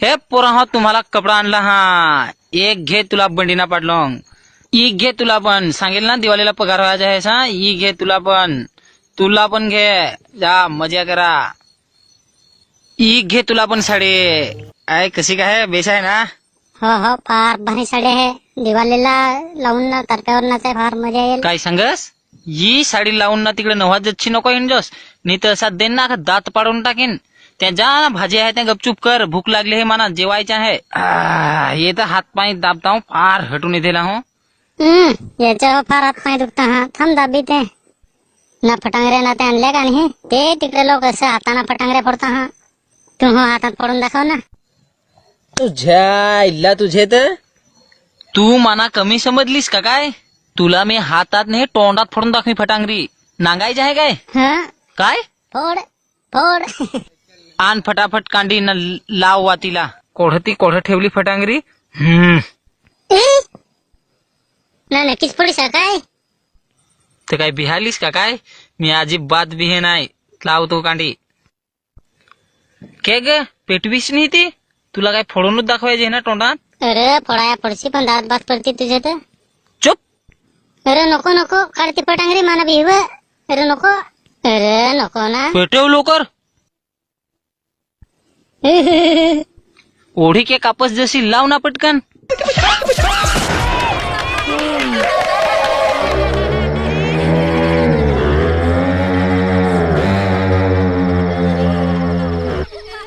हे पोरा हो तुम्हाला कपडा आणला हा. एक घे तुला बंडीना पाडलोंग. एक घे तुला पण. सांगेल ना दिवाळीला पगार व्हायचा आहे सा. एक घे तुला पण घे. जा मजा करा. एक घे तुला पण साडी. आय कशी काय बेस आहे ना. हो हो फार भारी साडी आहे. दिवाळीला लावून ना तर्प्यावर नाचाय फार मजा येईल. काय सांगस. ही साडी लावून ना तिकडे नवाजची नको हिंडोस. नाही तर असा देन ना दात पाडून टाकीन. त्या जा भाजी आहे त्या गपचूप कर. भूक लागली हे मना जेवायचे आहे. ये तर हात पाय दाबता फार हटून येते हो. याच्या फार हात पाय दुखता हा. थांब दाबी ते ना फटांगऱ्या ना ते आणल्या का नाही. ते तिकडे लोक असं हाताना फटांगऱ्या फोडता हा. तू हो हातात फोडून दाखव ना. तुझ्या इल्ला तुझे तर तू मना कमी समजलीस का काय. तुला मी हातात नाही तोंडात फोडून दाखवी फटांगरी. नांगायची आहे काय. काय फोड फोड. आण फटाफट कांडी न लाव वातीला. कोढ ठेवली फटांगरी. ना नक्कीच फोडीस काय. ते काय बिहारलीस का काय. मी अजिबात बिहे नाही. लावतो कांडी. के ग पेटवीस नाही ती. तुला काय फोडूनच दाखवायची ना तोंडात. अरे फोडाया फोडशी पण दात बात पडते तुझ्या तर. चुप. अरे नको नको काढते फटांगरी माना बिहव. अरे नको. अरे नको ना. पेटव लवकर. ओढी के कापस जशी लाव ना पटकन.